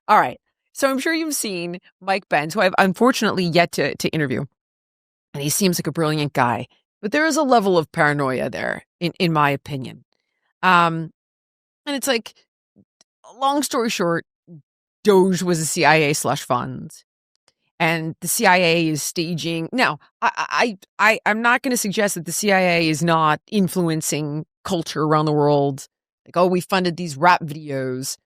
All right. So I'm sure you've seen Mike Benz, who I've unfortunately yet to interview. And he seems like a brilliant guy. But there is a level of paranoia there, in my opinion. And it's like, long story short, Doge was a CIA slush fund. And the CIA is staging. Now, I'm not going to suggest that the CIA is not influencing culture around the world. Like, oh, we funded these rap videos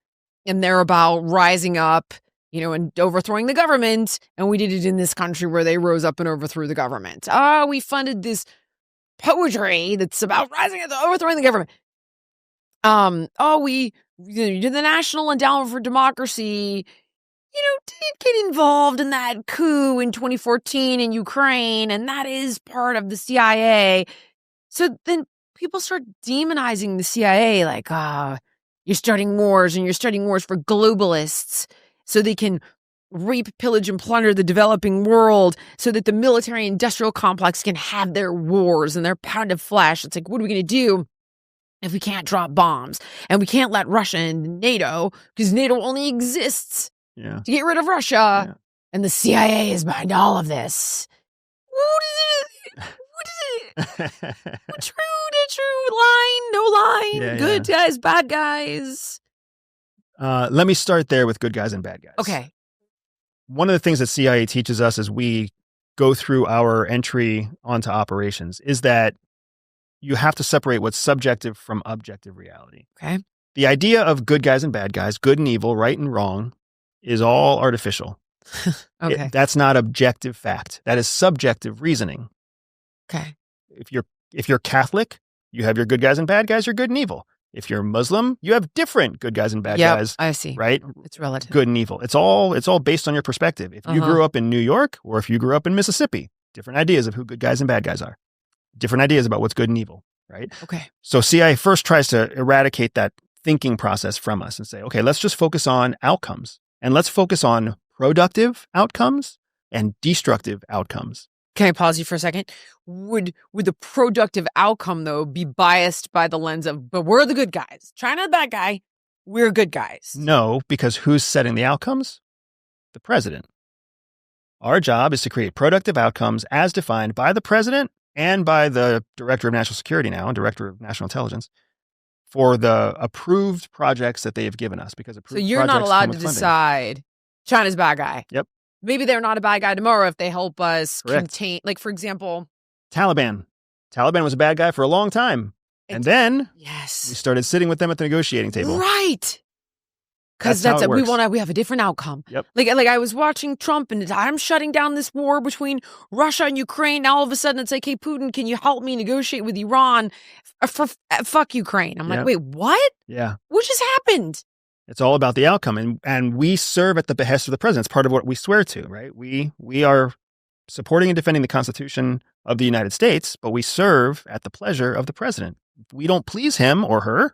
and they're about rising up, and overthrowing the government. And we did it in this country where they rose up and overthrew the government. We funded this poetry that's about rising up, overthrowing the government. We did the National Endowment for Democracy, did get involved in that coup in 2014 in Ukraine, and that is part of the CIA. So then people start demonizing the CIA, like, you're starting wars, and you're starting wars for globalists so they can reap, pillage, and plunder the developing world so that the military-industrial complex can have their wars and their pound of flesh. It's like, what are we going to do if we can't drop bombs? And we can't let Russia in NATO because NATO only exists to get rid of Russia. Yeah. And the CIA is behind all of this. What is it? True line, no line, good guys, bad guys. Let me start there with good guys and bad guys. Okay. One of the things that CIA teaches us as we go through our entry onto operations is that you have to separate what's subjective from objective reality. Okay. The idea of good guys and bad guys, good and evil, right and wrong, is all artificial. Okay. That's not objective fact. That is subjective reasoning. Okay. If you're Catholic, you have your good guys and bad guys, you're good and evil. If you're Muslim, you have different good guys and bad guys. I see. Right? It's relative. Good and evil. It's all based on your perspective. If you grew up in New York or if you grew up in Mississippi, different ideas of who good guys and bad guys are. Different ideas about what's good and evil, right? Okay. So CIA first tries to eradicate that thinking process from us and say, okay, let's just focus on outcomes. And let's focus on productive outcomes and destructive outcomes. Can I pause you for a second? Would the productive outcome, though, be biased by the lens of, but we're the good guys. China the bad guy. We're good guys. No, because who's setting the outcomes? The president. Our job is to create productive outcomes as defined by the president and by the Director of National Security now and Director of National Intelligence for the approved projects that they have given us. Because approved so you're not projects allowed come to with funding. decide China's a bad guy. Yep. Maybe they're not a bad guy tomorrow if they help us Correct. contain, like, for example, Taliban. Taliban was a bad guy for a long time. And then we yes, started sitting with them at the negotiating table. right. Because That's how it works. we have a different outcome. Yep. Like I was watching Trump and I'm shutting down this war between Russia and Ukraine. Now all of a sudden it's like, hey, Putin, can you help me negotiate with Iran for fuck Ukraine? I'm like, wait, what? Yeah. What just happened? It's all about the outcome. And we serve at the behest of the president. It's part of what we swear to, right? We are supporting and defending the Constitution of the United States, but we serve at the pleasure of the president. If we don't please him or her,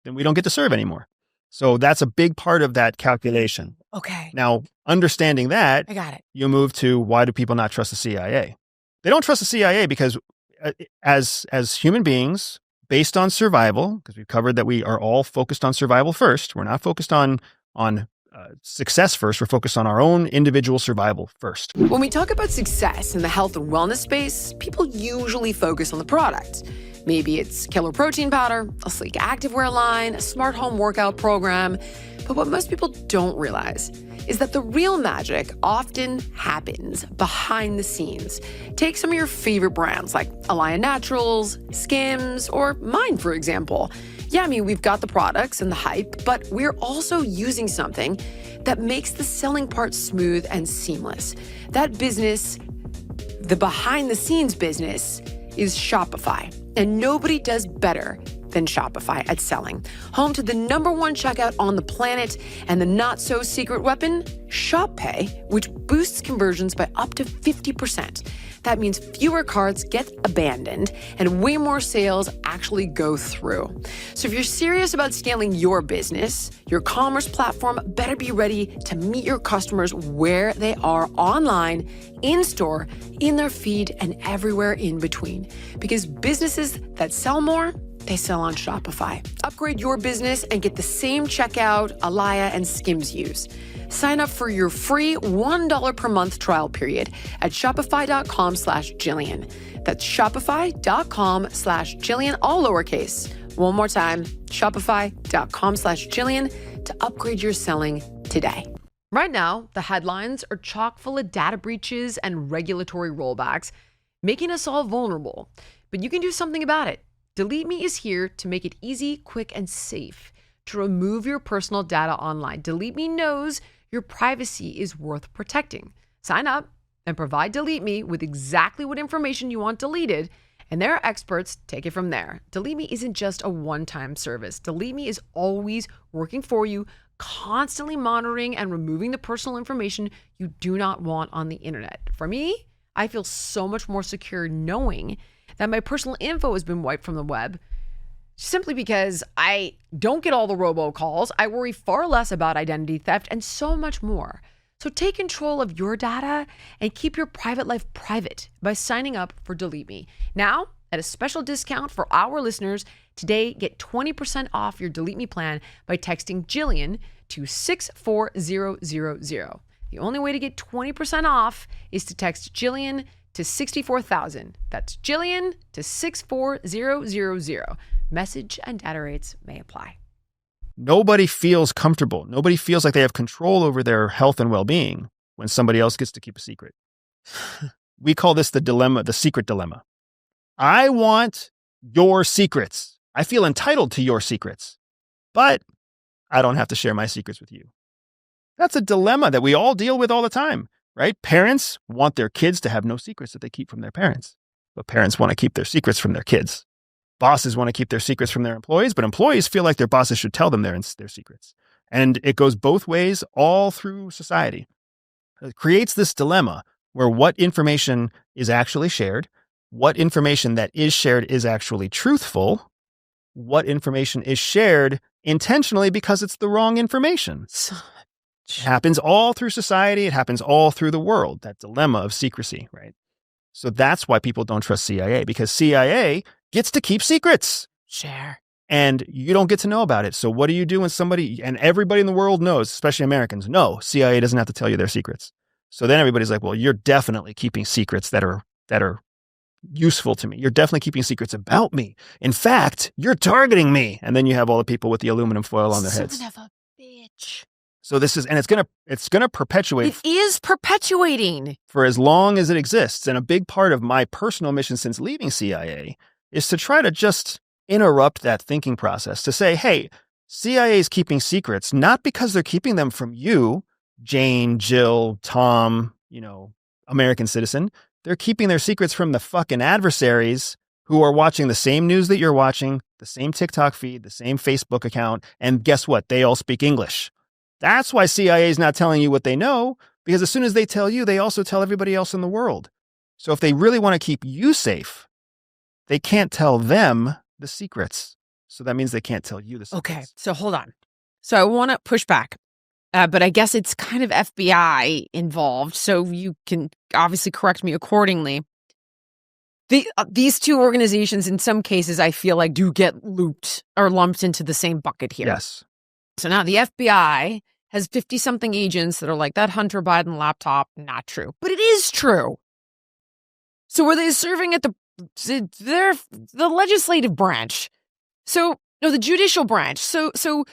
then we don't get to serve anymore. So that's a big part of that calculation. Okay. Now, understanding that, I got it. you move to why do people not trust the CIA? They don't trust the CIA because as human beings, based on survival, because we've covered that we are all focused on survival first. We're not focused on success first. We're focused on our own individual survival first. When we talk about success in the health and wellness space, people usually focus on the product. Maybe it's killer protein powder, a sleek activewear line, a smart home workout program. But what most people don't realize is that the real magic often happens behind the scenes. Take some of your favorite brands like Alliance Naturals, Skims, or mine, for example. Yeah, I mean, we've got the products and the hype, but we're also using something that makes the selling part smooth and seamless. That business, the behind the scenes business, is Shopify. And nobody does better than Shopify at selling. Home to the #1 checkout on the planet and the not-so-secret weapon, Shop Pay, which boosts conversions by up to 50%. That means fewer carts get abandoned and way more sales actually go through. So if you're serious about scaling your business, your commerce platform better be ready to meet your customers where they are online, in-store, in their feed, and everywhere in between. Because businesses that sell more they sell on Shopify. Upgrade your business and get the same checkout Alaya and Skims use. Sign up for your free $1 per month trial period at shopify.com/Jillian. That's shopify.com/Jillian, all lowercase. One more time, shopify.com/Jillian to upgrade your selling today. Right now, the headlines are chock full of data breaches and regulatory rollbacks, making us all vulnerable. But you can do something about it. Delete Me is here to make it easy, quick, and safe to remove your personal data online. Delete Me knows your privacy is worth protecting. Sign up and provide Delete Me with exactly what information you want deleted, and their experts take it from there. Delete Me isn't just a one-time service. Delete Me is always working for you, constantly monitoring and removing the personal information you do not want on the internet. For me, I feel so much more secure knowing that my personal info has been wiped from the web, simply because I don't get all the robocalls, I worry far less about identity theft, and so much more. So take control of your data and keep your private life private by signing up for Delete Me. Now, at a special discount for our listeners, today get 20% off your Delete Me plan by texting Jillian to 64000. The only way to get 20% off is to text Jillian to 64,000. That's Jillian to 64000. Message and data rates may apply. Nobody feels comfortable. Nobody feels like they have control over their health and well-being when somebody else gets to keep a secret. We call this the dilemma, the secret dilemma. I want your secrets. I feel entitled to your secrets, but I don't have to share my secrets with you. That's a dilemma that we all deal with all the time, right? Parents want their kids to have no secrets that they keep from their parents, but parents want to keep their secrets from their kids. Bosses want to keep their secrets from their employees, but employees feel like their bosses should tell them their secrets. And it goes both ways all through society. It creates this dilemma where what information is actually shared, what information that is shared is actually truthful, what information is shared intentionally because it's the wrong information. It happens all through society. It happens all through the world, that dilemma of secrecy, right? So that's why people don't trust CIA, because CIA gets to keep secrets. Share. And you don't get to know about it. So what do you do when somebody, and everybody in the world knows, especially Americans, no, CIA doesn't have to tell you their secrets. So then everybody's like, well, you're definitely keeping secrets that are useful to me. You're definitely keeping secrets about me. In fact, you're targeting me. And then you have all the people with the aluminum foil on their heads. Son of a bitch. So this is, and it's gonna perpetuate. It is perpetuating For as long as it exists. And a big part of my personal mission since leaving CIA is to try to just interrupt that thinking process, to say, hey, CIA is keeping secrets, not because they're keeping them from you, Jane, Jill, Tom, American citizen. They're keeping their secrets from the fucking adversaries who are watching the same news that you're watching, the same TikTok feed, the same Facebook account. And guess what? They all speak English. That's why CIA is not telling you what they know, because as soon as they tell you, they also tell everybody else in the world. So if they really want to keep you safe, they can't tell them the secrets. So that means they can't tell you the secrets. Okay, so hold on. So I want to push back, but I guess it's kind of FBI involved, so you can obviously correct me accordingly. These two organizations, in some cases, I feel like do get looped or lumped into the same bucket here. Yes. So now the FBI has 50-something agents that are like, that Hunter Biden laptop, not true. But it is true. So were they serving at the legislative branch? So, no, the judicial branch. So who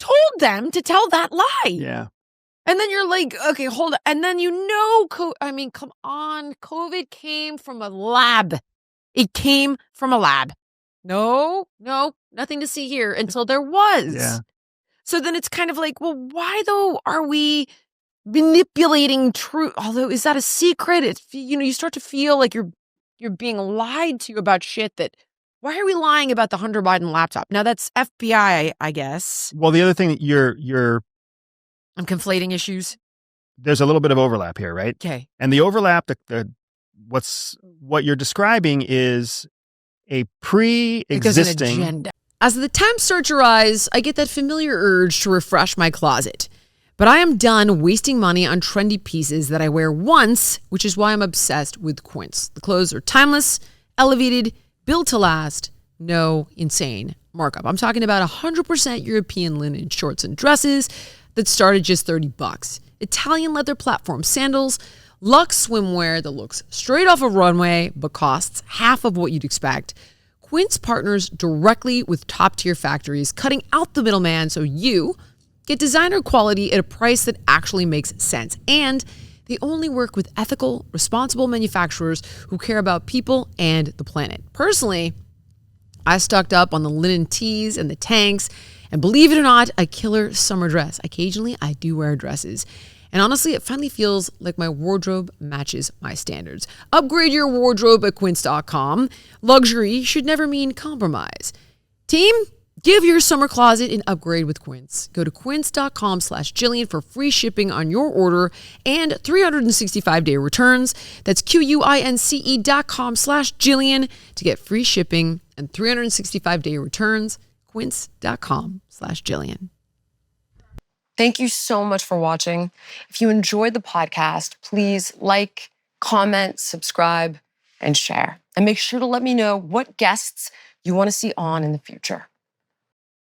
told them to tell that lie? Yeah. And then you're like, okay, hold on. And then come on. COVID came from a lab. It came from a lab. No, nothing to see here until there was. Yeah. So then it's kind of like, well, why though are we manipulating truth? Although, is that a secret? It's, you start to feel like you're being lied to about shit that, why are we lying about the Hunter Biden laptop? Now that's FBI, I guess. Well, the other thing that I'm conflating issues. There's a little bit of overlap here, right? Okay. And the overlap, what you're describing is a pre-existing agenda. As the temps start to rise, I get that familiar urge to refresh my closet. But I am done wasting money on trendy pieces that I wear once, which is why I'm obsessed with Quints. The clothes are timeless, elevated, Built to last, no insane markup. I'm talking about 100% European linen shorts and dresses that start at just $30. Italian leather platform sandals, luxe swimwear that looks straight off a runway but costs half of what you'd expect. Quint partners directly with top-tier factories, cutting out the middleman so you get designer quality at a price that actually makes sense. And they only work with ethical, responsible manufacturers who care about people and the planet. Personally, I stocked up on the linen tees and the tanks, and believe it or not, a killer summer dress. Occasionally, I do wear dresses. And honestly, it finally feels like my wardrobe matches my standards. Upgrade your wardrobe at quince.com. Luxury should never mean compromise. Team, give your summer closet an upgrade with Quince. Go to quince.com/Jillian for free shipping on your order and 365-day returns. That's QUINCE.com/Jillian to get free shipping and 365-day returns. Quince.com/Jillian. Thank you so much for watching. If you enjoyed the podcast, please like, comment, subscribe, and share. And make sure to let me know what guests you want to see on in the future.